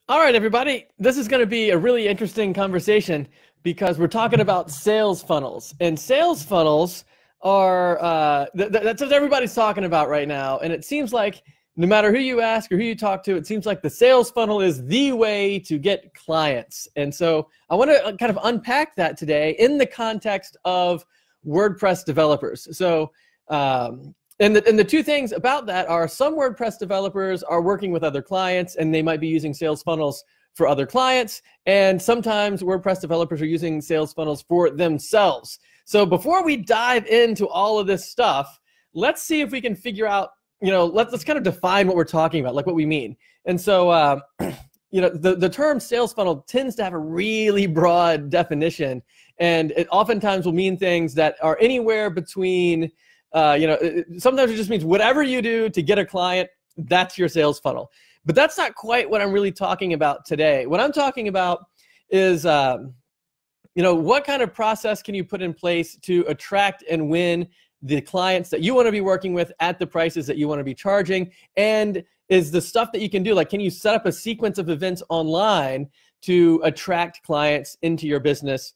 All right, everybody. This is going to be a really interesting conversation because we're talking about sales funnels. And sales funnels are, that's what everybody's talking about right now. And it seems like no matter who you ask or who you talk to, it seems like the sales funnel is the way to get clients. And so I want to kind of unpack that today in the context of WordPress developers. So, and the two things about that are some WordPress developers are working with other clients and they might be using sales funnels for other clients. And sometimes WordPress developers are using sales funnels for themselves. So before we dive into all of this stuff, let's see if we can figure out, let's kind of define what we're talking about, like what we mean. And so, the term sales funnel tends to have a really broad definition, and it oftentimes will mean things that are anywhere between sometimes it just means whatever you do to get a client, that's your sales funnel. But that's not quite what I'm really talking about today. What I'm talking about is, what kind of process can you put in place to attract and win the clients that you want to be working with at the prices that you want to be charging? And is the stuff that you can do, like, can you set up a sequence of events online to attract clients into your business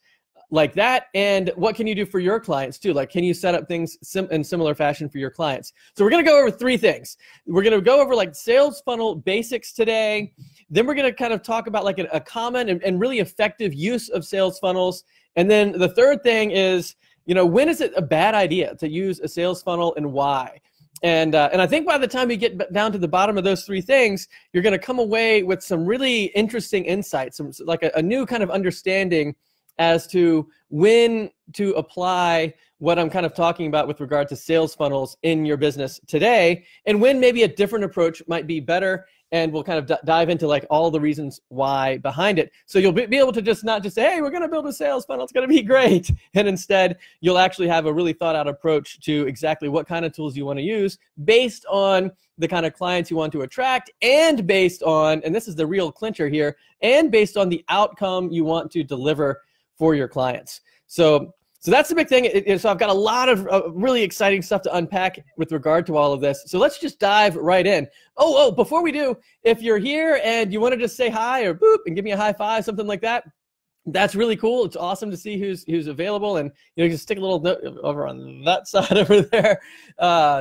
like that? And what can you do for your clients too? Like, can you set up things in similar fashion for your clients? So we're going to go over three things. We're going to go over like sales funnel basics today. Then we're going to kind of talk about like a common and really effective use of sales funnels. And then the third thing is, when is it a bad idea to use a sales funnel and why? And I think by the time you get down to the bottom of those three things, you're going to come away with some really interesting insights, like a new kind of understanding as to when to apply what I'm kind of talking about with regard to sales funnels in your business today, and when maybe a different approach might be better. And we'll kind of dive into like all the reasons why behind it. So you'll be able to not just say, hey, we're going to build a sales funnel, it's going to be great. And instead, you'll actually have a really thought out approach to exactly what kind of tools you want to use based on the kind of clients you want to attract, and based on, and this is the real clincher here, and based on the outcome you want to deliver for your clients. So that's the big thing. So I've got a lot of really exciting stuff to unpack with regard to all of this. So let's just dive right in. Oh, before we do, if you're here and you want to just say hi or boop and give me a high five, something like that, that's really cool. It's awesome to see who's available, and just stick a little note over on that side over there.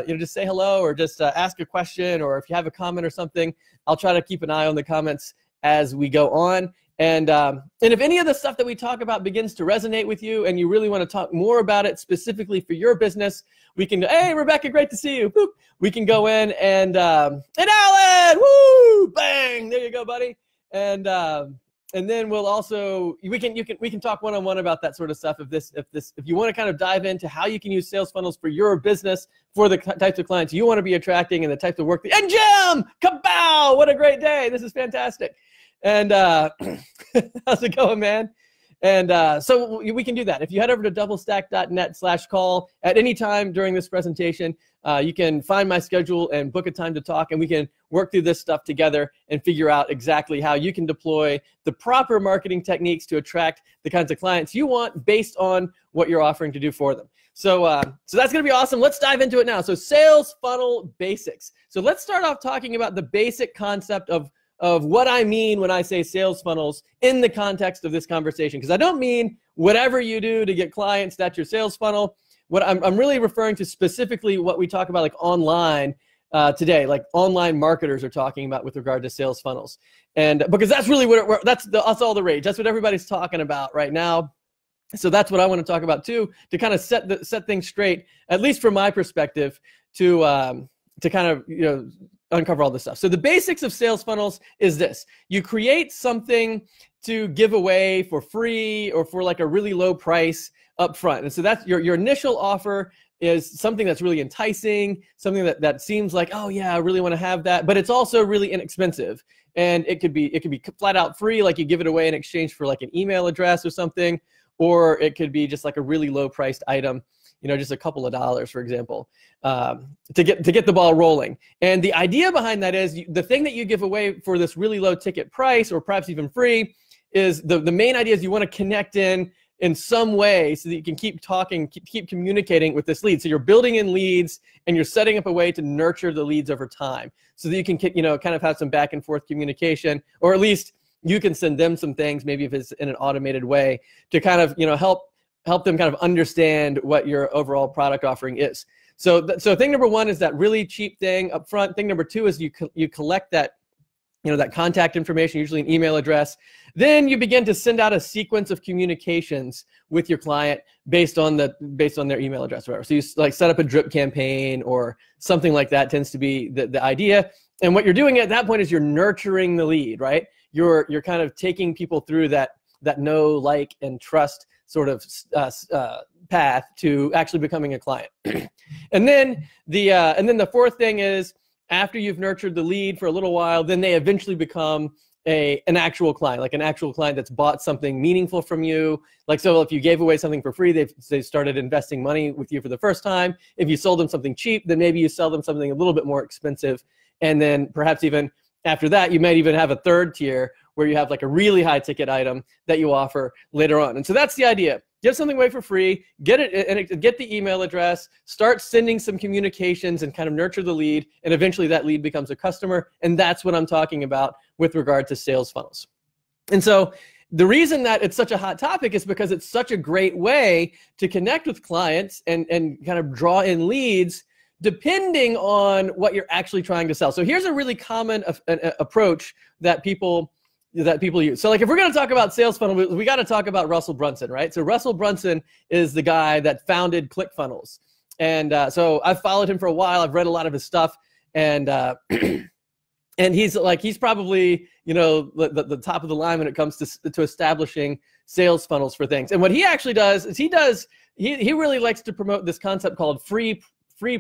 Just say hello or just ask a question, or if you have a comment or something, I'll try to keep an eye on the comments as we go on. And if any of the stuff that we talk about begins to resonate with you and you really want to talk more about it specifically for your business, we can go, hey, Rebecca, great to see you. Boop. We can go in and Alan, woo, bang, there you go, buddy. And then we'll also, we can talk one-on-one about that sort of stuff. If you want to kind of dive into how you can use sales funnels for your business, for the types of clients you want to be attracting and the types of work and Jim, kabow, what a great day. This is fantastic. And how's it going, man? And so we can do that. If you head over to doublestack.net/call at any time during this presentation, you can find my schedule and book a time to talk, and we can work through this stuff together and figure out exactly how you can deploy the proper marketing techniques to attract the kinds of clients you want based on what you're offering to do for them. So that's going to be awesome. Let's dive into it now. So sales funnel basics. So let's start off talking about the basic concept of what I mean when I say sales funnels in the context of this conversation. Because I don't mean whatever you do to get clients, that's your sales funnel. What I'm really referring to specifically what we talk about like online today, like online marketers are talking about with regard to sales funnels. And because that's really what that's all the rage. That's what everybody's talking about right now. So that's what I want to talk about too, to kind of set things straight, at least from my perspective, to kind of uncover all this stuff. So the basics of sales funnels is this: you create something to give away for free or for like a really low price up front. And so that's your initial offer is something that's really enticing, something that seems like, oh yeah, I really want to have that, but it's also really inexpensive. And it could be flat out free, like you give it away in exchange for like an email address or something, or it could be just like a really low priced item, just a couple of dollars, for example, to get the ball rolling. And the idea behind that is the thing that you give away for this really low ticket price, or perhaps even free, is the main idea is you want to connect in some way so that you can keep talking, keep communicating with this lead. So you're building in leads and you're setting up a way to nurture the leads over time so that you can, kind of have some back and forth communication, or at least you can send them some things, maybe if it's in an automated way, to kind of, help them kind of understand what your overall product offering is. So thing number one is that really cheap thing up front. Thing number two is you collect that, that contact information, usually an email address. Then you begin to send out a sequence of communications with your client based on their email address or whatever. So you like set up a drip campaign or something like that tends to be the idea. And what you're doing at that point is you're nurturing the lead, right? You're kind of taking people through that know, like, and trust sort of path to actually becoming a client. And then the fourth thing is, after you've nurtured the lead for a little while, then they eventually become an actual client, like an actual client that's bought something meaningful from you. Like, so if you gave away something for free, they started investing money with you for the first time. If you sold them something cheap, then maybe you sell them something a little bit more expensive. And then perhaps even after that, you might even have a third tier where you have like a really high ticket item that you offer later on. And so that's the idea. Give something away for free, get the email address, start sending some communications and kind of nurture the lead, and eventually that lead becomes a customer. And that's what I'm talking about with regard to sales funnels. And so the reason that it's such a hot topic is because it's such a great way to connect with clients and kind of draw in leads depending on what you're actually trying to sell. So here's a really common approach that people use. So like if we're going to talk about sales funnel, we got to talk about Russell Brunson, right? So Russell Brunson is the guy that founded ClickFunnels. And so I've followed him for a while. I've read a lot of his stuff, and and he's probably, the top of the line when it comes to establishing sales funnels for things. And what he actually does is he really likes to promote this concept called free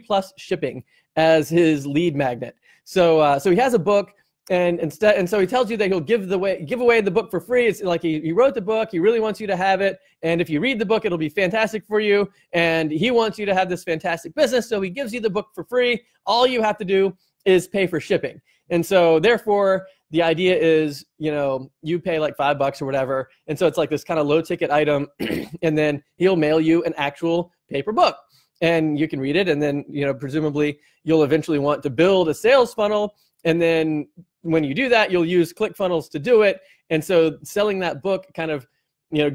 plus shipping as his lead magnet. So he has a book. And so he tells you that he'll give away the book for free. It's like he wrote the book. He really wants you to have it. And if you read the book, it'll be fantastic for you. And he wants you to have this fantastic business. So he gives you the book for free. All you have to do is pay for shipping. And so therefore, the idea is, you pay like $5 or whatever. And so it's like this kind of low ticket item. And then he'll mail you an actual paper book. And you can read it. And then, presumably you'll eventually want to build a sales funnel. And then when you do that, you'll use ClickFunnels to do it. And so selling that book kind of,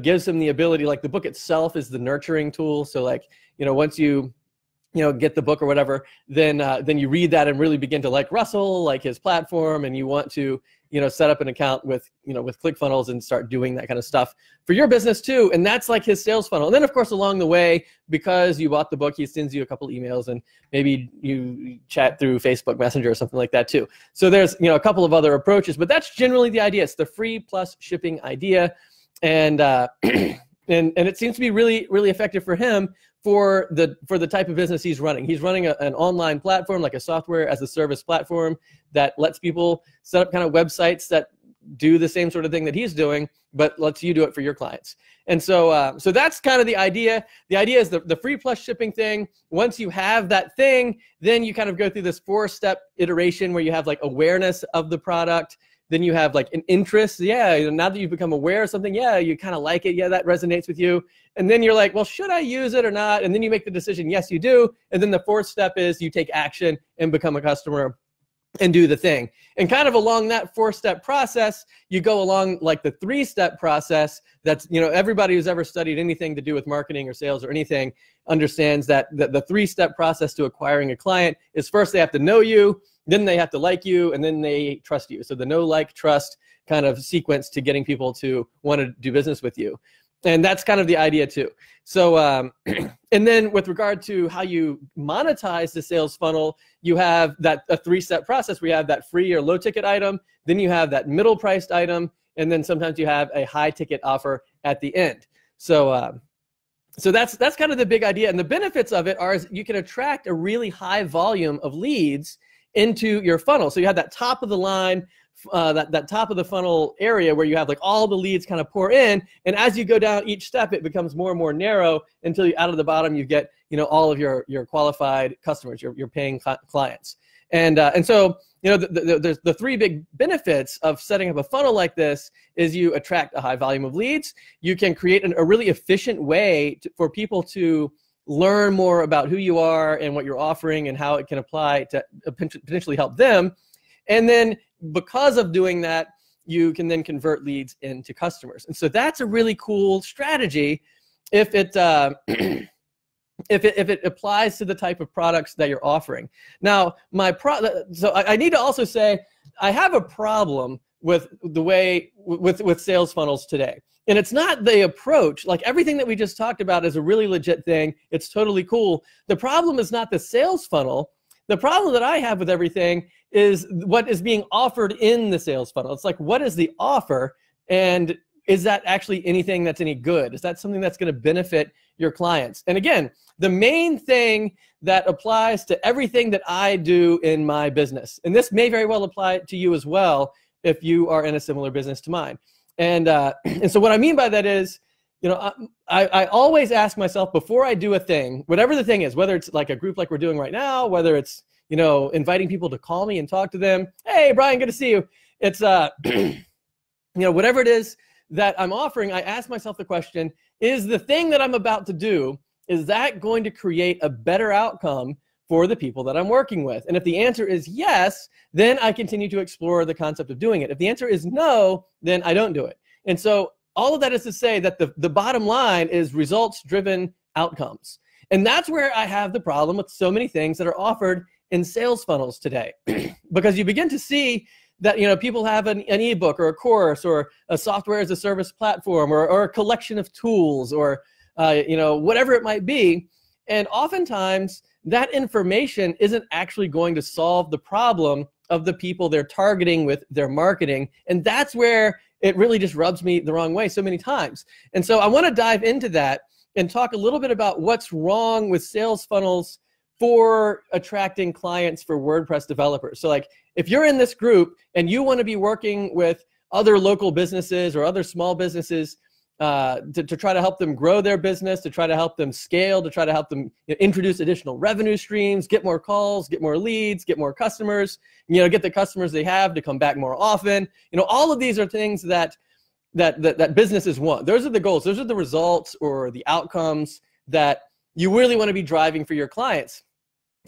gives them the ability, like the book itself is the nurturing tool. So like, once you, get the book or whatever, then you read that and really begin to like Russell, like his platform, and you want to, set up an account with ClickFunnels and start doing that kind of stuff for your business too. And that's like his sales funnel. And then of course, along the way, because you bought the book, he sends you a couple emails and maybe you chat through Facebook Messenger or something like that too. So there's, a couple of other approaches, but that's generally the idea. It's the free plus shipping idea. And it seems to be really, really effective for him for the type of business he's running. He's running an online platform, like a software as a service platform that lets people set up kind of websites that do the same sort of thing that he's doing, but lets you do it for your clients. And so that's kind of the idea. The idea is the free plus shipping thing. Once you have that thing, then you kind of go through this 4-step iteration where you have like awareness of the product. Then you have like an interest. Yeah, now that you've become aware of something, yeah, you kind of like it. Yeah, that resonates with you. And then you're like, well, should I use it or not? And then you make the decision, yes, you do. And then the 4th step is you take action and become a customer and do the thing. And kind of along that 4-step process, you go along like the 3-step process. That's, everybody who's ever studied anything to do with marketing or sales or anything understands that the 3-step process to acquiring a client is first they have to know you, then they have to like you, and then they trust you. So the know, like, trust kind of sequence to getting people to want to do business with you. And that's kind of the idea too. So, and then with regard to how you monetize the sales funnel, you have a 3-step process where you have that free or low ticket item, then you have that middle priced item, and then sometimes you have a high ticket offer at the end. So, so that's kind of the big idea. And the benefits of it are you can attract a really high volume of leads into your funnel. So you have that top of the line, that top of the funnel area where you have like all the leads kind of pour in. And as you go down each step, it becomes more and more narrow until out of the bottom, you get, all of your qualified customers, your paying clients. And so, there's the 3 big benefits of setting up a funnel like this is you attract a high volume of leads. You can create a really efficient way for people to learn more about who you are and what you're offering and how it can apply to potentially help them. And then because of doing that, you can then convert leads into customers. And so that's a really cool strategy if it if it applies to the type of products that you're offering. Now, so I need to also say I have a problem with the way with sales funnels today. And it's not the approach. Like everything that we just talked about is a really legit thing. It's totally cool. The problem is not the sales funnel. The problem that I have with everything is what is being offered in the sales funnel. It's like, what is the offer? And is that actually anything that's any good? Is that something that's going to benefit your clients? And again, the main thing that applies to everything that I do in my business, and this may very well apply to you as well if you are in a similar business to mine. And so what I mean by that is, you know, I always ask myself before I do a thing, whatever the thing is, whether it's like a group like we're doing right now, whether it's, you know, inviting people to call me and talk to them. Hey, Brian, good to see you. It's, you know, whatever it is that I'm offering, I ask myself the question, is the thing that I'm about to do, is that going to create a better outcome for the people that I'm working with? And if the answer is yes, then I continue to explore the concept of doing it. If the answer is no, then I don't do it. And so all of that is to say that the bottom line is results-driven outcomes. And that's where I have the problem with so many things that are offered in sales funnels today. Because you begin to see that, you know, people have an ebook or a course or a software as a service platform or a collection of tools or, you know, whatever it might be. And oftentimes that information isn't actually going to solve the problem of the people they're targeting with their marketing. And that's where it really just rubs me the wrong way so many times. And so I want to dive into that and talk a little bit about what's wrong with sales funnels for attracting clients for WordPress developers. So like if you're in this group and you want to be working with other local businesses or other small businesses to try to help them grow their business, to try to help them scale, to try to help them introduce additional revenue streams, get more calls, get more leads, get more customers, you know, get the customers they have to come back more often. You know, all of these are things that businesses want. Those are the goals. Those are the results or the outcomes that you really want to be driving for your clients.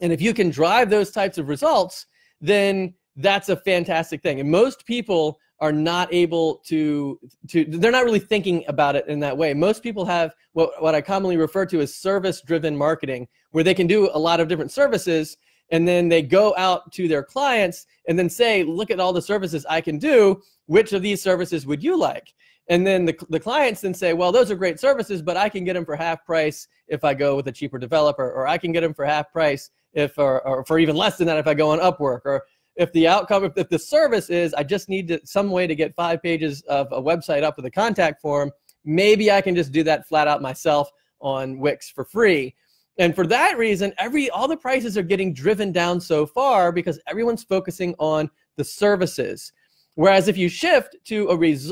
And if you can drive those types of results, then that's a fantastic thing. And most people are not able to they're not really thinking about it in that way. Most people have what I commonly refer to as service-driven marketing, where they can do a lot of different services, and then they go out to their clients and then say, look at all the services I can do. Which of these services would you like? And then the clients then say, well, those are great services, but I can get them for half price if I go with a cheaper developer, or I can get them for half price or for even less than that if I go on Upwork, or if the outcome, if the service is I just need some way to get 5 pages of a website up with a contact form, maybe I can just do that flat out myself on Wix for free. And for that reason, all the prices are getting driven down so far because everyone's focusing on the services. Whereas if you shift to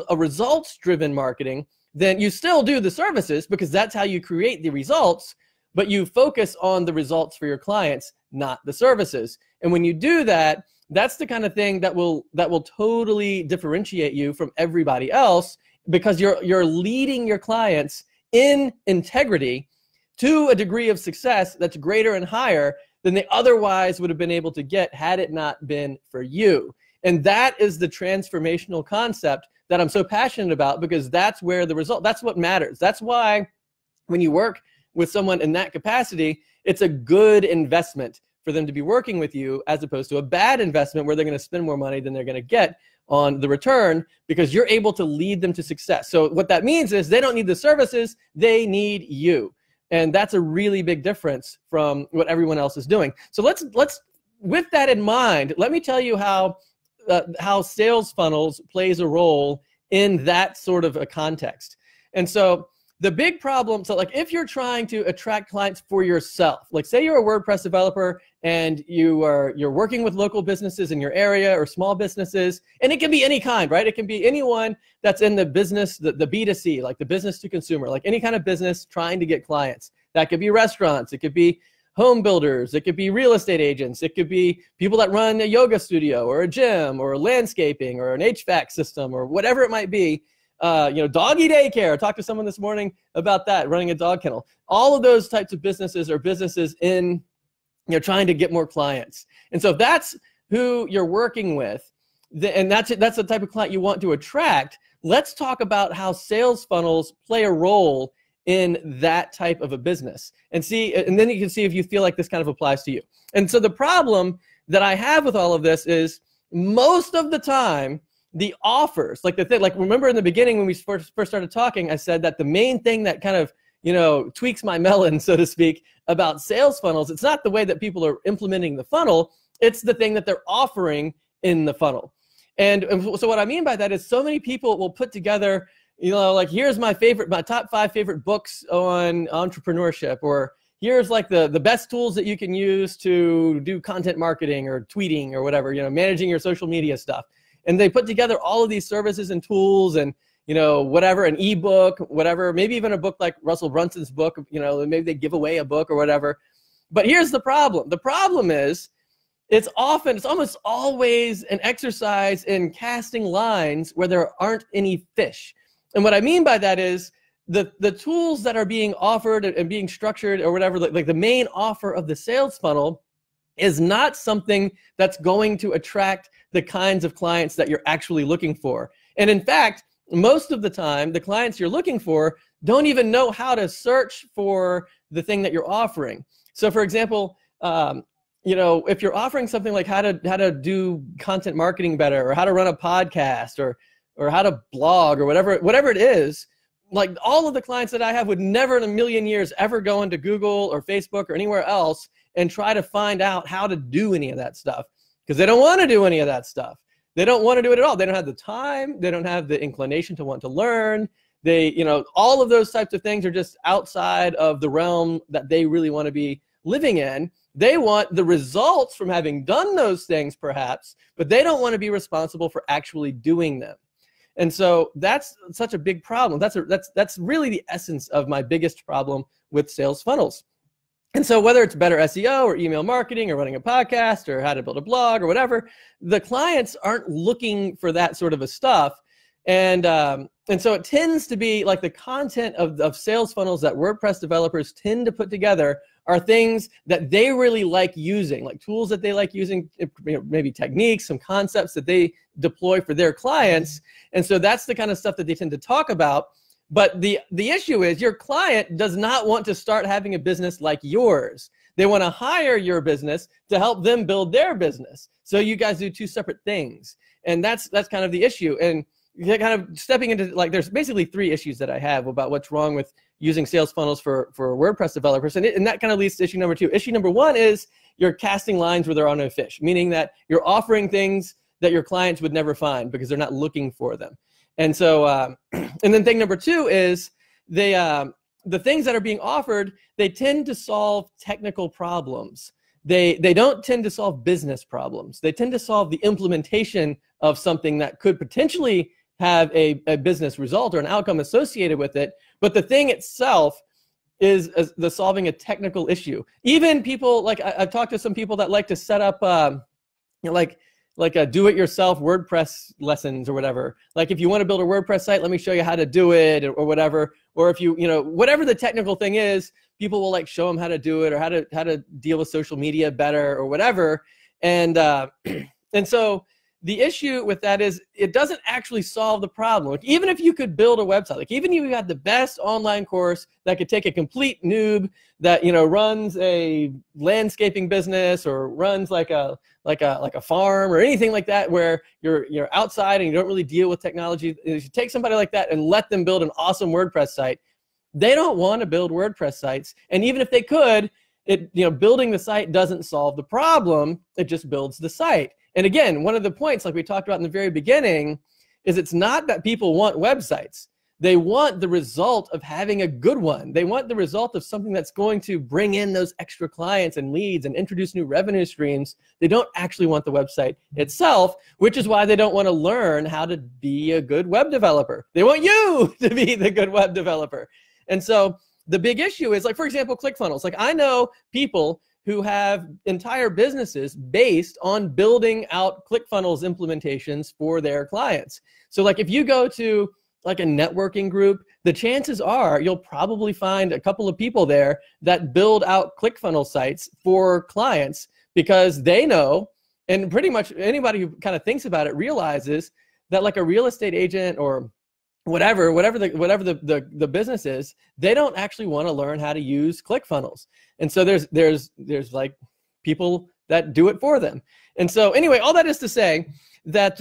a results-driven marketing, then you still do the services because that's how you create the results, but you focus on the results for your clients, not the services. And when you do that, that's the kind of thing that will totally differentiate you from everybody else, because you're leading your clients in integrity to a degree of success that's greater and higher than they otherwise would have been able to get had it not been for you. And that is the transformational concept that I'm so passionate about, because that's where that's what matters. That's why when you work with someone in that capacity, it's a good investment for them to be working with you, as opposed to a bad investment where they're going to spend more money than they're going to get on the return, because you're able to lead them to success. So what that means is they don't need the services, they need you. And that's a really big difference from what everyone else is doing. So let's with that in mind, let me tell you how sales funnels plays a role in that sort of a context. And so the big problem, so like if you're trying to attract clients for yourself, like say you're a WordPress developer and you're working with local businesses in your area or small businesses, and it can be any kind, right? It can be anyone that's in the business, the B2C, like the business to consumer, like any kind of business trying to get clients. That could be restaurants, it could be home builders, it could be real estate agents, it could be people that run a yoga studio or a gym or landscaping or an HVAC system or whatever it might be. Doggy daycare. I talked to someone this morning about that, running a dog kennel. All of those types of businesses are businesses trying to get more clients. And so if that's who you're working with, and that's the type of client you want to attract, let's talk about how sales funnels play a role in that type of a business, and then you can see if you feel like this kind of applies to you. And so the problem that I have with all of this is most of the time, the offers, like remember in the beginning when we first started talking, I said that the main thing that kind of, tweaks my melon, so to speak, about sales funnels, it's not the way that people are implementing the funnel, it's the thing that they're offering in the funnel. And so what I mean by that is so many people will put together, like here's my top 5 favorite books on entrepreneurship, or here's like the best tools that you can use to do content marketing or tweeting or whatever, managing your social media stuff. And they put together all of these services and tools and, whatever, an ebook, whatever, maybe even a book like Russell Brunson's book, maybe they give away a book or whatever. But here's the problem. The problem is it's almost always an exercise in casting lines where there aren't any fish. And what I mean by that is the tools that are being offered and being structured or whatever, like the main offer of the sales funnel is not something that's going to attract the kinds of clients that you're actually looking for. And in fact, most of the time, the clients you're looking for don't even know how to search for the thing that you're offering. So for example, if you're offering something like how to do content marketing better, or how to run a podcast, or how to blog, or whatever it is, like all of the clients that I have would never in a million years ever go into Google or Facebook or anywhere else and try to find out how to do any of that stuff, because they don't want to do any of that stuff. They don't want to do it at all. They don't have the time. They don't have the inclination to want to learn. All of those types of things are just outside of the realm that they really want to be living in. They want the results from having done those things, perhaps, but they don't want to be responsible for actually doing them. And so that's such a big problem. That's really the essence of my biggest problem with sales funnels. And so whether it's better SEO or email marketing or running a podcast or how to build a blog or whatever, the clients aren't looking for that sort of a stuff. And so it tends to be like the content of sales funnels that WordPress developers tend to put together are things that they really like using, like tools that they like using, maybe techniques, some concepts that they deploy for their clients. And so that's the kind of stuff that they tend to talk about. But the issue is your client does not want to start having a business like yours. They want to hire your business to help them build their business. So you guys do 2 separate things. And that's kind of the issue. And kind of stepping into, like, there's basically 3 issues that I have about what's wrong with using sales funnels for WordPress developers. And that kind of leads to issue number 2. Issue number 1 is you're casting lines where there are no fish, meaning that you're offering things that your clients would never find because they're not looking for them. And so, and then thing number 2 is the things that are being offered, they tend to solve technical problems. They don't tend to solve business problems. They tend to solve the implementation of something that could potentially have a business result or an outcome associated with it. But the thing itself is the solving a technical issue. Even people, like I've talked to some people that like to set up, like a do-it-yourself WordPress lessons or whatever. Like if you want to build a WordPress site, let me show you how to do it or whatever. Or if whatever the technical thing is, people will like show them how to do it or how to deal with social media better or whatever. And so the issue with that is it doesn't actually solve the problem. Like even if you could build a website, like even if you got the best online course that could take a complete noob that runs a landscaping business or runs like a farm or anything like that, where you're outside and you don't really deal with technology, if you take somebody like that and let them build an awesome WordPress site, they don't want to build WordPress sites. And even if they could, building the site doesn't solve the problem. It just builds the site. And again, one of the points, like we talked about in the very beginning, is it's not that people want websites. They want the result of having a good one. They want the result of something that's going to bring in those extra clients and leads and introduce new revenue streams. They don't actually want the website itself, which is why they don't want to learn how to be a good web developer. They want you to be the good web developer. And so the big issue is, like, for example, ClickFunnels. Like I know people who have entire businesses based on building out ClickFunnels implementations for their clients. So like if you go to like a networking group, the chances are you'll probably find a couple of people there that build out ClickFunnels sites for clients because they know And pretty much anybody who kind of thinks about it realizes that like a real estate agent or whatever the business is, they don't actually want to learn how to use ClickFunnels. And so there's like people that do it for them. And so anyway, all that is to say that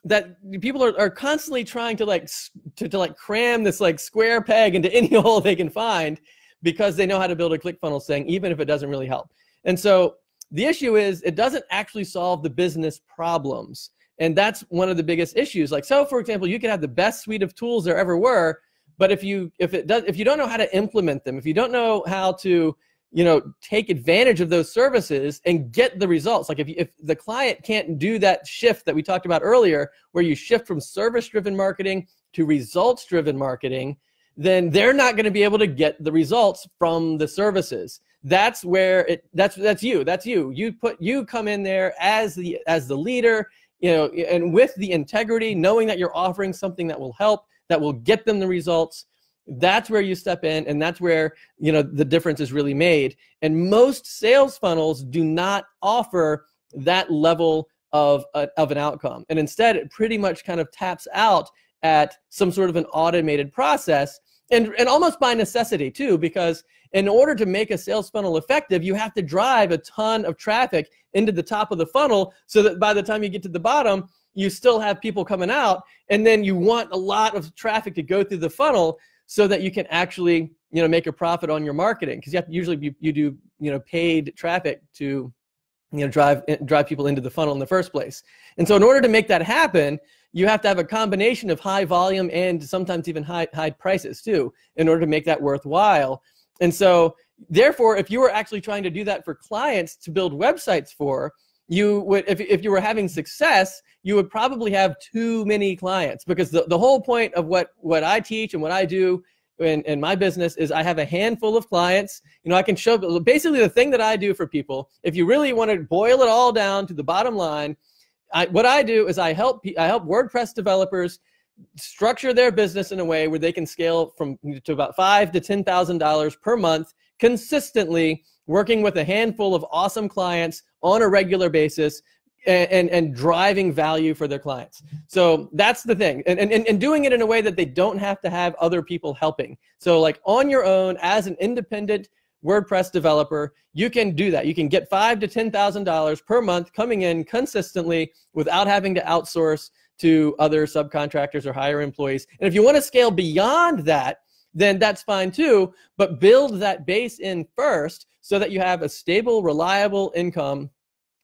that people are constantly trying to like cram this like square peg into any hole they can find because they know how to build a ClickFunnels thing, even if it doesn't really help. And so the issue is it doesn't actually solve the business problems. And that's one of the biggest issues. Like, so for example, you can have the best suite of tools there ever were, but if you don't know how to implement them, if you don't know how to, you know, take advantage of those services and get the results, like if the client can't do that shift that we talked about earlier, where you shift from service-driven marketing to results-driven marketing, then they're not going to be able to get the results from the services. That's where that's you. You come in there as the leader, you know, and with the integrity, knowing that you're offering something that will help, that will get them the results. That's where you step in, and that's where, you know, the difference is really made. And most sales funnels do not offer that level of an outcome. And instead, it pretty much kind of taps out at some sort of an automated process, and almost by necessity too, because in order to make a sales funnel effective, you have to drive a ton of traffic into the top of the funnel so that by the time you get to the bottom, you still have people coming out. And then you want a lot of traffic to go through the funnel so that you can actually, you know, make a profit on your marketing. Because you have to usually you do, you know, paid traffic to, you know, drive people into the funnel in the first place. And so in order to make that happen, you have to have a combination of high volume and sometimes even high prices too, in order to make that worthwhile. And so therefore, if you were actually trying to do that for clients to build websites for, you would, if you were having success, you would probably have too many clients, because the whole point of what I teach and what I do in my business is I have a handful of clients. You know, I can show basically the thing that I do for people. If you really want to boil it all down to the bottom line, what I do is I help WordPress developers structure their business in a way where they can scale to about $5,000 to $10,000 per month consistently, working with a handful of awesome clients on a regular basis and driving value for their clients. So that's the thing, and doing it in a way that they don't have to have other people helping. So like on your own as an independent WordPress developer, you can do that. You can get $5,000 to $10,000 per month coming in consistently without having to outsource to other subcontractors or hire employees. And if you want to scale beyond that, then that's fine too, but build that base in first so that you have a stable, reliable income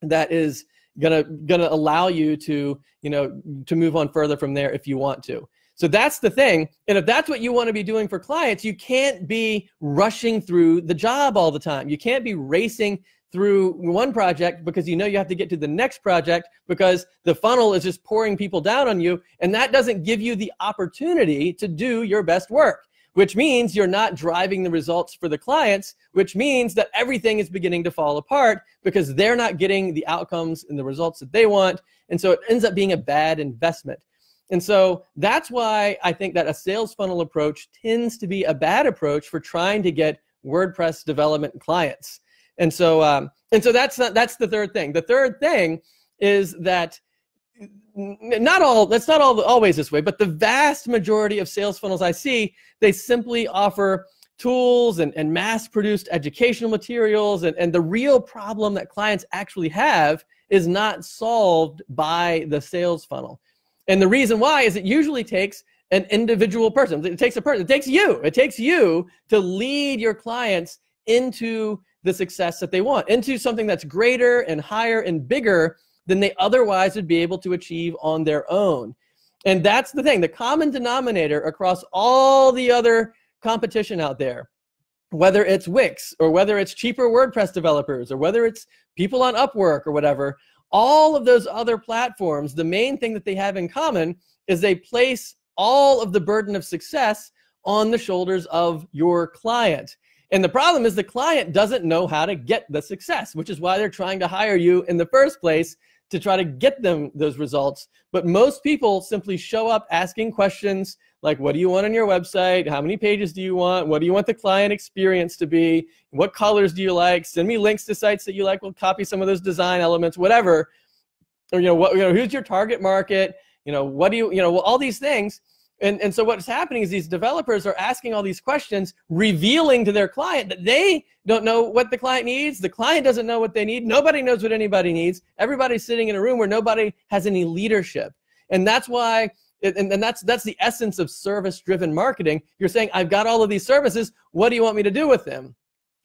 that is gonna allow you to, you know, to move on further from there if you want to. So that's the thing. And if that's what you want to be doing for clients, you can't be rushing through the job all the time. You can't be racing through one project because you know you have to get to the next project because the funnel is just pouring people down on you, and that doesn't give you the opportunity to do your best work, which means you're not driving the results for the clients, which means that everything is beginning to fall apart because they're not getting the outcomes and the results that they want. And so it ends up being a bad investment. And so that's why I think that a sales funnel approach tends to be a bad approach for trying to get WordPress development clients. And so that's the third thing. The third thing is that that's not always this way, but the vast majority of sales funnels I see, they simply offer tools and mass-produced educational materials, and the real problem that clients actually have is not solved by the sales funnel. And the reason why is it usually takes an individual person. It takes a person. It takes you. It takes you to lead your clients into the success that they want, into something that's greater and higher and bigger than they otherwise would be able to achieve on their own. And that's the thing. The common denominator across all the other competition out there, whether it's Wix or whether it's cheaper WordPress developers or whether it's people on Upwork or whatever, all of those other platforms, the main thing that they have in common is they place all of the burden of success on the shoulders of your client. And the problem is the client doesn't know how to get the success, which is why they're trying to hire you in the first place to try to get them those results. But most people simply show up asking questions like, what do you want on your website? How many pages do you want? What do you want the client experience to be? What colors do you like? Send me links to sites that you like. We'll copy some of those design elements, whatever. Or, who's your target market? What do you, all these things. And so what's happening is these developers are asking all these questions, revealing to their client that they don't know what the client needs. The client doesn't know what they need. Nobody knows what anybody needs. Everybody's sitting in a room where nobody has any leadership. And that's why, and that's the essence of service-driven marketing. You're saying, I've got all of these services. What do you want me to do with them?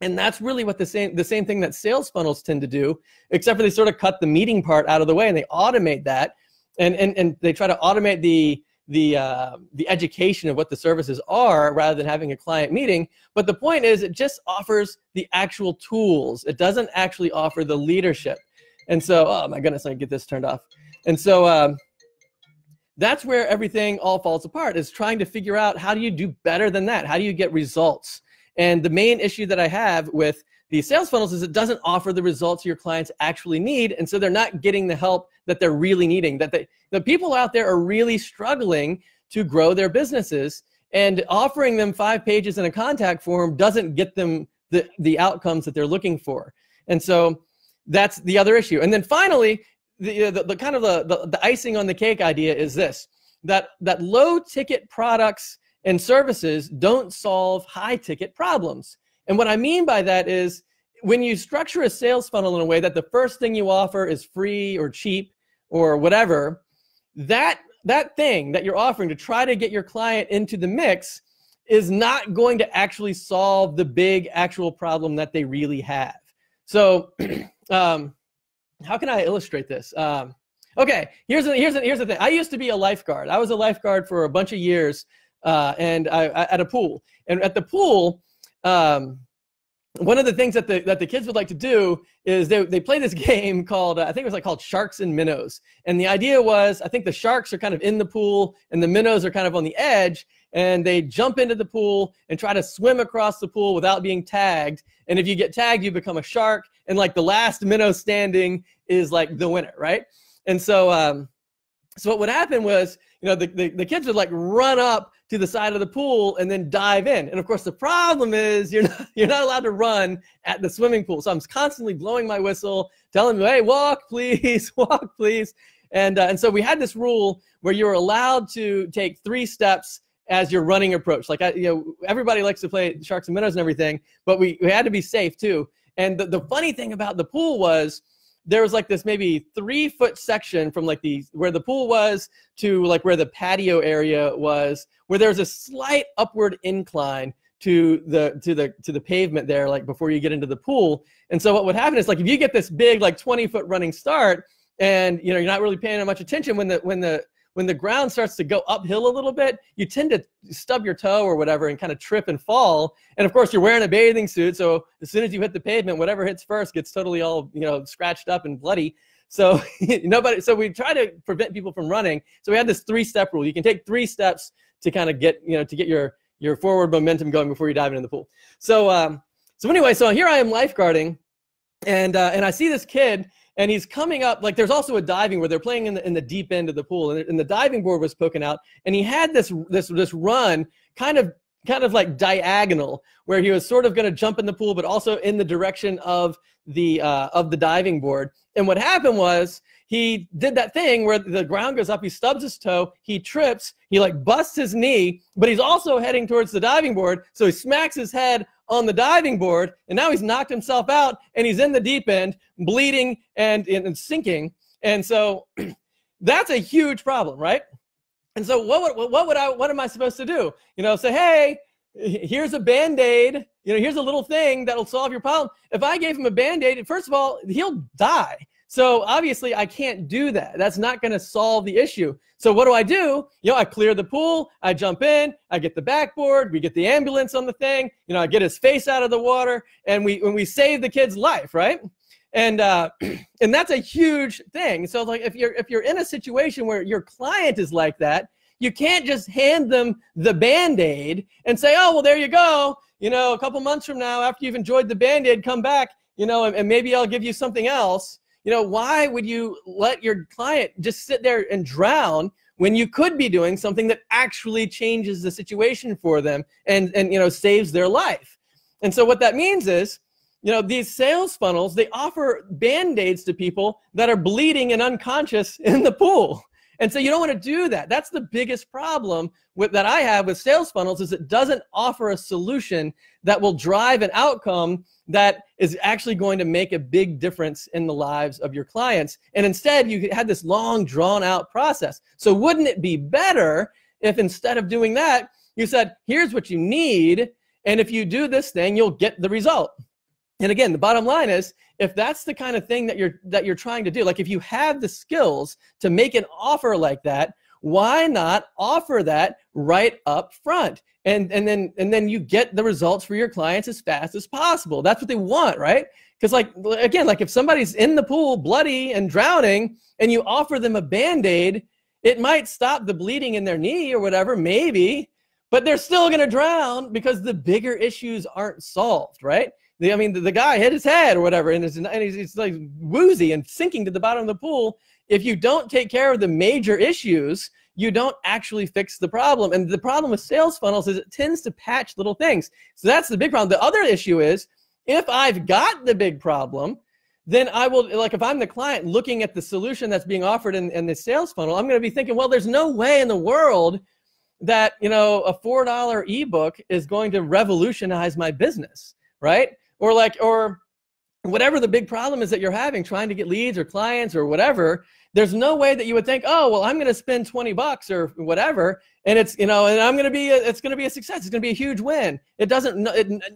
And that's really what the same thing that sales funnels tend to do, except for they sort of cut the meeting part out of the way and they automate that. And they try to automate the education of what the services are rather than having a client meeting. But the point is, it just offers the actual tools. It doesn't actually offer the leadership. And so, oh my goodness, let me get this turned off. And so that's where everything all falls apart, is trying to figure out, how do you do better than that? How do you get results? And the main issue that I have with these sales funnels is it doesn't offer the results your clients actually need, and so they're not getting the help that they're really needing. The people out there are really struggling to grow their businesses, and offering them 5 pages in a contact form doesn't get them the outcomes that they're looking for. And so that's the other issue. And then finally, the kind of the icing on the cake idea is this, that low ticket products and services don't solve high ticket problems. And what I mean by that is, when you structure a sales funnel in a way that the first thing you offer is free or cheap or whatever, that thing that you're offering to try to get your client into the mix is not going to actually solve the big actual problem that they really have. So how can I illustrate this? Okay, here's the thing. I used to be a lifeguard. I was a lifeguard for a bunch of years, and at a pool. And at the pool, one of the things that the kids would like to do is they play this game called, I think it was called Sharks and Minnows. And the idea was, I think the sharks are kind of in the pool and the minnows are kind of on the edge, and they jump into the pool and try to swim across the pool without being tagged. And if you get tagged, you become a shark, and the last minnow standing is the winner, right? And so so what would happen was, the kids would run up to the side of the pool and then dive in. And of course, the problem is you're not allowed to run at the swimming pool. So I'm constantly blowing my whistle, telling them, hey, walk, please, walk, please. And so we had this rule where you were allowed to take 3 steps as your running approach. Everybody likes to play Sharks and Minnows and everything, but we had to be safe too. And the funny thing about the pool was, there was this maybe 3-foot section from where the pool was to where the patio area was, where there was a slight upward incline to the pavement there, before you get into the pool. And so what would happen is, if you get this big 20-foot running start, and you're not really paying much attention, when the ground starts to go uphill a little bit, you tend to stub your toe or whatever and kind of trip and fall. And of course, you're wearing a bathing suit, so as soon as you hit the pavement, whatever hits first gets totally all scratched up and bloody. So so we try to prevent people from running. So we had this 3-step rule. You can take 3 steps to kind of get your forward momentum going before you dive into the pool. So anyway, so here I am lifeguarding, and I see this kid. And he's coming up, there's also a diving where they're playing in the deep end of the pool, and the diving board was poking out, and he had this run kind of diagonal, where he was sort of going to jump in the pool, but also in the direction of the diving board. And what happened was, he did that thing where the ground goes up, he stubs his toe, he trips, he busts his knee, but he's also heading towards the diving board, so he smacks his head on the diving board, and now he's knocked himself out, and he's in the deep end, bleeding and sinking. And so that's a huge problem, right? And so what am I supposed to do? Say, hey, here's a Band-Aid, here's a little thing that'll solve your problem. If I gave him a Band-Aid, first of all, he'll die. So obviously I can't do that. That's not going to solve the issue. So what do? I clear the pool, I jump in, I get the backboard, we get the ambulance on the thing, I get his face out of the water, and we save the kid's life, right? And that's a huge thing. So if you're in a situation where your client is like that, you can't just hand them the Band-Aid and say, oh, well, there you go. A couple months from now, after you've enjoyed the Band-Aid, come back, and maybe I'll give you something else. why would you let your client just sit there and drown when you could be doing something that actually changes the situation for them and saves their life? And so what that means is, these sales funnels, they offer Band-Aids to people that are bleeding and unconscious in the pool. And so you don't want to do that. That's the biggest problem that I have with sales funnels, is it doesn't offer a solution that will drive an outcome that is actually going to make a big difference in the lives of your clients. And instead, you had this long, drawn-out process. So wouldn't it be better if instead of doing that, you said, here's what you need, and if you do this thing, you'll get the result? And again, the bottom line is, if that's the kind of thing that you're trying to do, like if you have the skills to make an offer like that, why not offer that right up front? And then you get the results for your clients as fast as possible. That's what they want, right? Because like if somebody's in the pool bloody and drowning and you offer them a Band-Aid, it might stop the bleeding in their knee or whatever, maybe, but they're still going to drown because the bigger issues aren't solved, right? The guy hit his head or whatever, and he's like woozy and sinking to the bottom of the pool. If you don't take care of the major issues, you don't actually fix the problem. And the problem with sales funnels is it tends to patch little things. So that's the big problem. The other issue is, if I've got the big problem, then I will, like if I'm the client looking at the solution that's being offered in the sales funnel, I'm going to be thinking, well, there's no way in the world that, a $4 ebook is going to revolutionize my business, right? Or whatever the big problem is that you're having, trying to get leads or clients or whatever, there's no way that you would think, oh, well, I'm going to spend $20 or whatever, and it's, and it's going to be a success. It's going to be a huge win. It doesn't,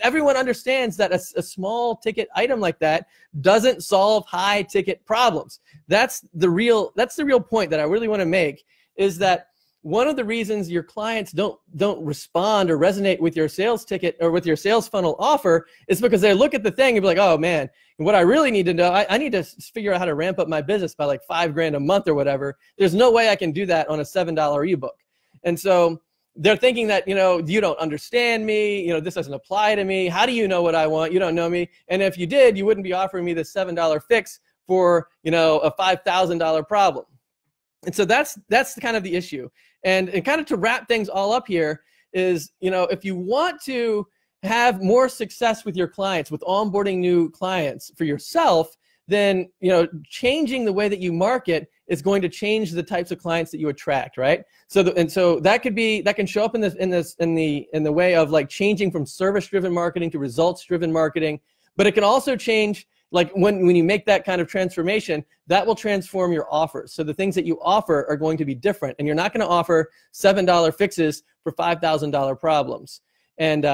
everyone understands that a small ticket item like that doesn't solve high ticket problems. That's the real point that I really want to make, is that one of the reasons your clients don't respond or resonate with your sales ticket or with your sales funnel offer is because they look at the thing and be like, oh man, what I really need to know, I need to figure out how to ramp up my business by like $5,000 a month or whatever. There's no way I can do that on a $7 ebook. And so they're thinking that, you don't understand me, this doesn't apply to me. How do you know what I want? You don't know me. And if you did, you wouldn't be offering me this $7 fix for, a $5,000 problem. And so that's kind of the issue. And kind of to wrap things all up here is, if you want to have more success with your clients, with onboarding new clients for yourself, then, changing the way that you market is going to change the types of clients that you attract, right? So that can show up in the way of like changing from service-driven marketing to results-driven marketing, but it can also change. Like when you make that kind of transformation, that will transform your offers. So the things that you offer are going to be different, and you're not going to offer $7 fixes for $5,000 problems. And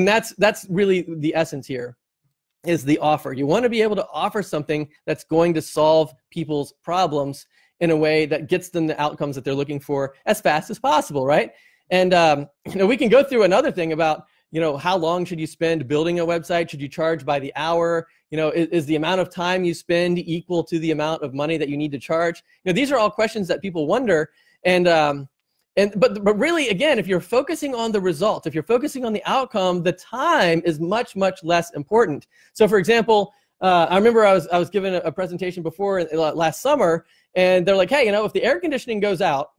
that's really the essence here, is the offer. You want to be able to offer something that's going to solve people's problems in a way that gets them the outcomes that they're looking for as fast as possible, right? And we can go through another thing about, how long should you spend building a website? Should you charge by the hour? Is the amount of time you spend equal to the amount of money that you need to charge? These are all questions that people wonder. But really, again, if you're focusing on the result, if you're focusing on the outcome, the time is much, much less important. So for example, I remember I was given a presentation before last summer, and they're like, hey, if the air conditioning goes out,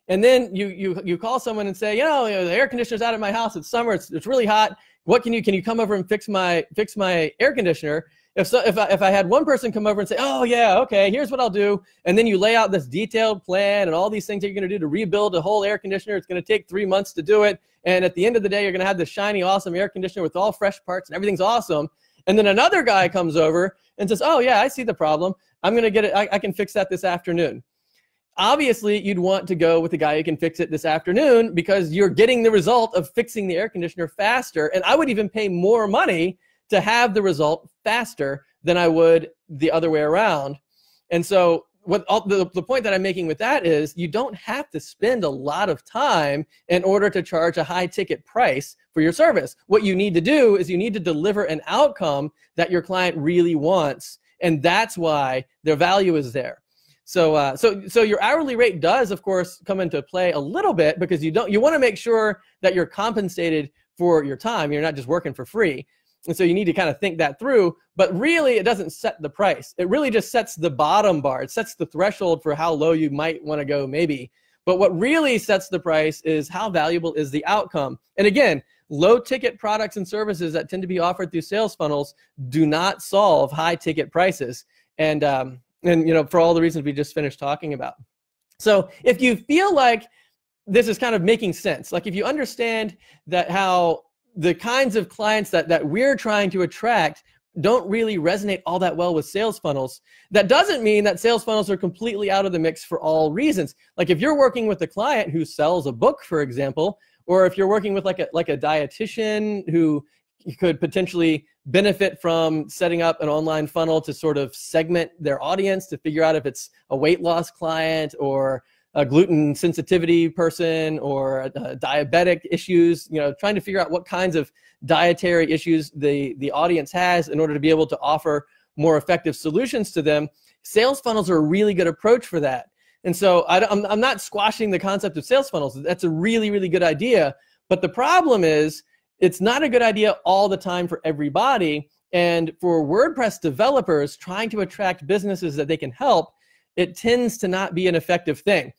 and then you call someone and say, the air conditioner's out at my house. It's summer. It's really hot. What can you come over and fix my air conditioner? If I had one person come over and say, oh yeah, okay, here's what I'll do, and then you lay out this detailed plan and all these things that you're going to do to rebuild a whole air conditioner. It's going to take 3 months to do it, and at the end of the day, you're going to have this shiny, awesome air conditioner with all fresh parts and everything's awesome. And then another guy comes over and says, oh yeah, I see the problem. I'm going to get it. I can fix that this afternoon. Obviously, you'd want to go with the guy who can fix it this afternoon because you're getting the result of fixing the air conditioner faster. And I would even pay more money to have the result faster than I would the other way around. And so the point that I'm making with that is you don't have to spend a lot of time in order to charge a high ticket price for your service. What you need to do is you need to deliver an outcome that your client really wants. And that's why their value is there. So your hourly rate does, of course, come into play a little bit because you want to make sure that you're compensated for your time. You're not just working for free. And so you need to kind of think that through, but really it doesn't set the price. It really just sets the bottom bar. It sets the threshold for how low you might want to go maybe. But what really sets the price is how valuable is the outcome. And again, low ticket products and services that tend to be offered through sales funnels do not solve high ticket prices. And for all the reasons we just finished talking about. So if you feel like this is kind of making sense, like if you understand that how the kinds of clients that we're trying to attract don't really resonate all that well with sales funnels, that doesn't mean that sales funnels are completely out of the mix for all reasons. Like if you're working with a client who sells a book, for example, or if you're working with like a dietitian who could potentially benefit from setting up an online funnel to sort of segment their audience to figure out if it's a weight loss client or a gluten sensitivity person or diabetic issues, trying to figure out what kinds of dietary issues the audience has in order to be able to offer more effective solutions to them. Sales funnels are a really good approach for that. And so I'm not squashing the concept of sales funnels. That's a really, really good idea. But the problem is it's not a good idea all the time for everybody. And for WordPress developers trying to attract businesses that they can help, it tends to not be an effective thing.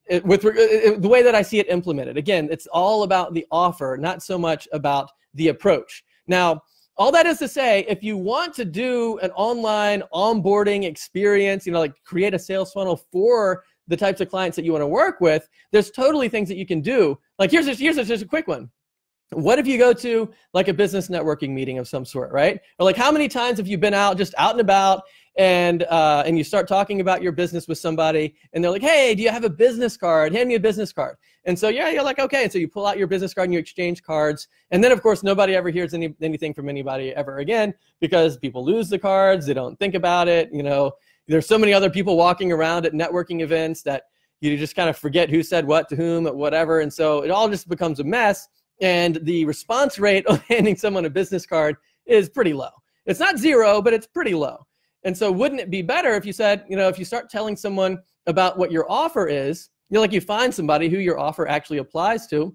The way that I see it implemented, again, it's all about the offer, not so much about the approach. Now, all that is to say, if you want to do an online onboarding experience, like create a sales funnel for the types of clients that you want to work with, there's totally things that you can do. Like here's just a quick one. What if you go to like a business networking meeting of some sort, right? Or like how many times have you been out and about and you start talking about your business with somebody and they're like, hey, do you have a business card? Hand me a business card. And so, yeah, you're like, okay. And so you pull out your business card and you exchange cards. And then of course, nobody ever hears anything from anybody ever again because people lose the cards. They don't think about it. There's so many other people walking around at networking events that you just kind of forget who said what to whom, whatever. And so it all just becomes a mess. And the response rate on handing someone a business card is pretty low. It's not zero, but it's pretty low. And so wouldn't it be better if you said, if you start telling someone about what your offer is, you find somebody who your offer actually applies to,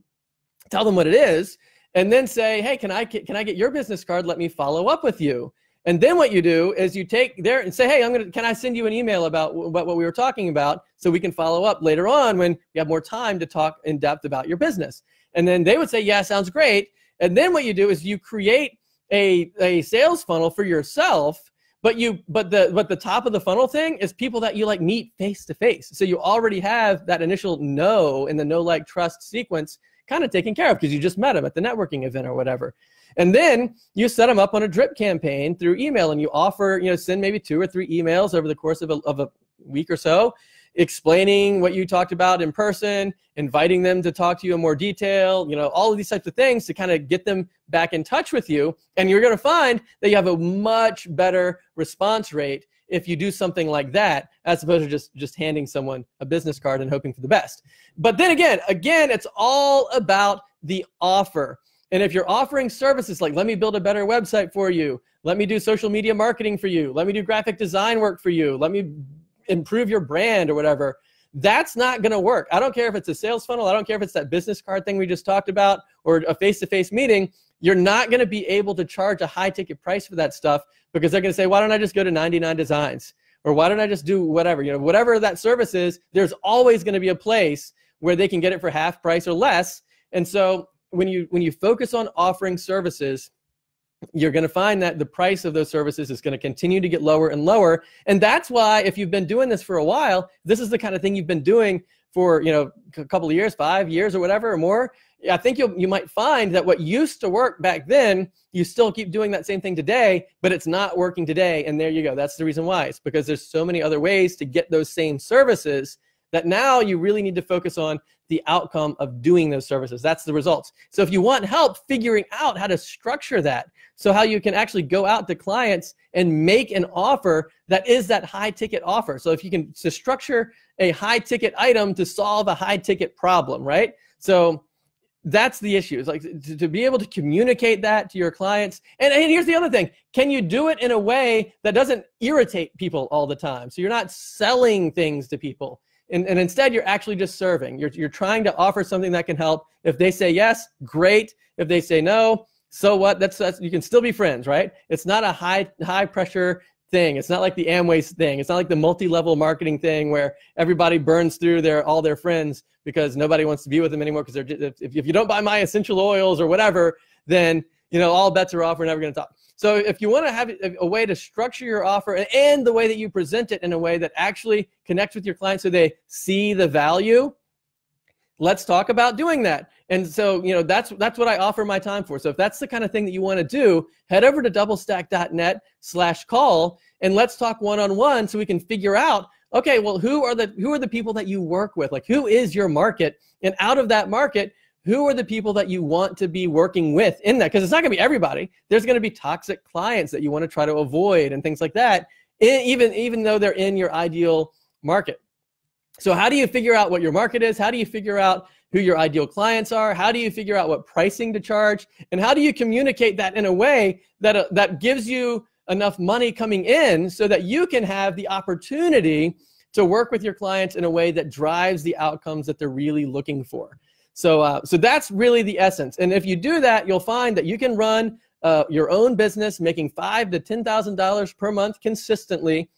tell them what it is, and then say, hey, can I get your business card? Let me follow up with you. And then what you do is you take there and say, hey, can I send you an email about what we were talking about so we can follow up later on when you have more time to talk in depth about your business. And then they would say, yeah, sounds great. And then what you do is you create a sales funnel for yourself, but the top of the funnel thing is people that you meet face to face. So you already have that initial know in the know, like, trust sequence kind of taken care of because you just met them at the networking event or whatever. And then you set them up on a drip campaign through email and you offer, send maybe 2 or 3 emails over the course of a week or so, explaining what you talked about in person, inviting them to talk to you in more detail, all of these types of things to kind of get them back in touch with you. And you're going to find that you have a much better response rate if you do something like that, as opposed to just handing someone a business card and hoping for the best. But then again, it's all about the offer. And if you're offering services like, let me build a better website for you, let me do social media marketing for you, let me do graphic design work for you, let me improve your brand or whatever, that's not going to work. I don't care if it's a sales funnel. I don't care if it's that business card thing we just talked about or a face-to-face meeting. You're not going to be able to charge a high ticket price for that stuff because they're going to say, why don't I just go to 99 Designs? Or why don't I just do whatever? Whatever that service is, there's always going to be a place where they can get it for half price or less. And so when you focus on offering services, you're going to find that the price of those services is going to continue to get lower and lower. And that's why if you've been doing this for a while, this is the kind of thing you've been doing for, a couple of years, 5 years or whatever or more. I think you might find that what used to work back then, you still keep doing that same thing today, but it's not working today. And there you go. That's the reason why. It's because there's so many other ways to get those same services that now you really need to focus on the outcome of doing those services. That's the results. So if you want help figuring out how to structure that, so how you can actually go out to clients and make an offer that is that high ticket offer. So if you can structure a high ticket item to solve a high ticket problem, right? So that's the issue. It's like to be able to communicate that to your clients. And here's the other thing. Can you do it in a way that doesn't irritate people all the time? So you're not selling things to people. And instead, you're actually just serving. You're trying to offer something that can help. If they say yes, great. If they say no, So what? That's you can still be friends, right? It's not a high pressure thing. It's not like the Amway thing. It's not like the multi-level marketing thing where everybody burns through all their friends because nobody wants to be with them anymore because if you don't buy my essential oils or whatever, then all bets are off. We're never going to talk. So if you want to have a way to structure your offer and the way that you present it in a way that actually connects with your clients so they see the value, let's talk about doing that. And so, that's what I offer my time for. So if that's the kind of thing that you want to do, head over to doublestack.net/call and let's talk one-on-one so we can figure out, okay, well, who are the people that you work with? Like, who is your market? And out of that market, who are the people that you want to be working with in that? Because it's not going to be everybody. There's going to be toxic clients that you want to try to avoid and things like that, even though they're in your ideal market. So how do you figure out what your market is? How do you figure out who your ideal clients are? How do you figure out what pricing to charge? And how do you communicate that in a way that gives you enough money coming in so that you can have the opportunity to work with your clients in a way that drives the outcomes that they're really looking for? So that's really the essence. And if you do that, you'll find that you can run your own business making $5,000 to $10,000 per month consistently,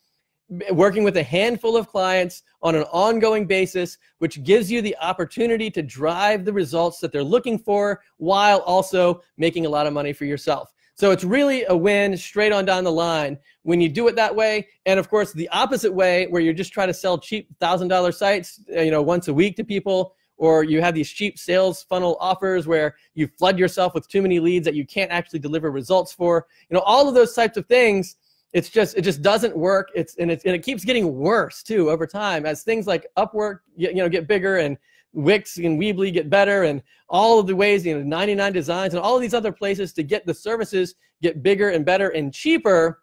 working with a handful of clients on an ongoing basis, which gives you the opportunity to drive the results that they're looking for while also making a lot of money for yourself. So it's really a win straight on down the line when you do it that way. And of course, the opposite way, where you're just trying to sell cheap $1,000 sites, once a week to people, or you have these cheap sales funnel offers where you flood yourself with too many leads that you can't actually deliver results for. All of those types of things, it just doesn't work. And it keeps getting worse too over time as things like Upwork get bigger and Wix and Weebly get better, and all of the ways 99 Designs and all of these other places to get the services get bigger and better and cheaper.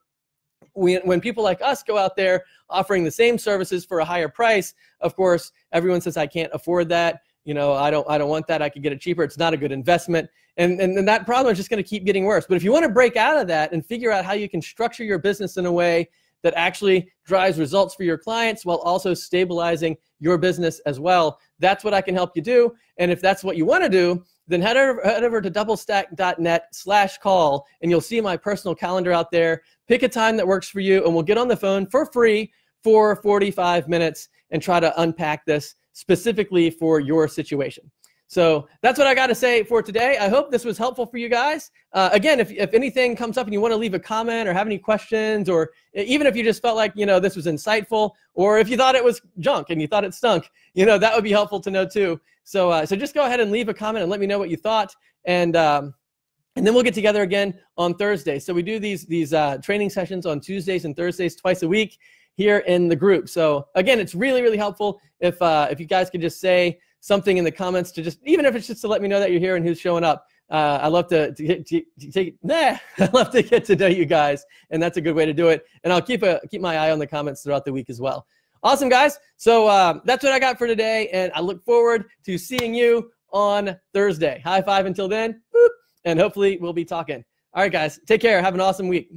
When people like us go out there offering the same services for a higher price, of course, everyone says, I can't afford that. I don't want that. I could get it cheaper. It's not a good investment. And that problem is just going to keep getting worse. But if you want to break out of that and figure out how you can structure your business in a way that actually drives results for your clients while also stabilizing your business as well, that's what I can help you do. And if that's what you want to do, then head over to doublestack.net/call and you'll see my personal calendar out there. Pick a time that works for you and we'll get on the phone for free for 45 minutes and try to unpack this specifically for your situation. So that's what I got to say for today. I hope this was helpful for you guys. Again, if anything comes up and you want to leave a comment or have any questions, or even if you just felt like, this was insightful, or if you thought it was junk and you thought it stunk, that would be helpful to know too. So just go ahead and leave a comment and let me know what you thought. And then we'll get together again on Thursday. So we do these training sessions on Tuesdays and Thursdays twice a week here in the group. So again, it's really, really helpful if you guys could just say something in the comments to even if it's just to let me know that you're here and who's showing up. I love to get to know you guys, and that's a good way to do it. And I'll keep my eye on the comments throughout the week as well. Awesome, guys. So that's what I got for today, and I look forward to seeing you on Thursday. High five until then, boop, and hopefully we'll be talking. All right, guys, take care. Have an awesome week.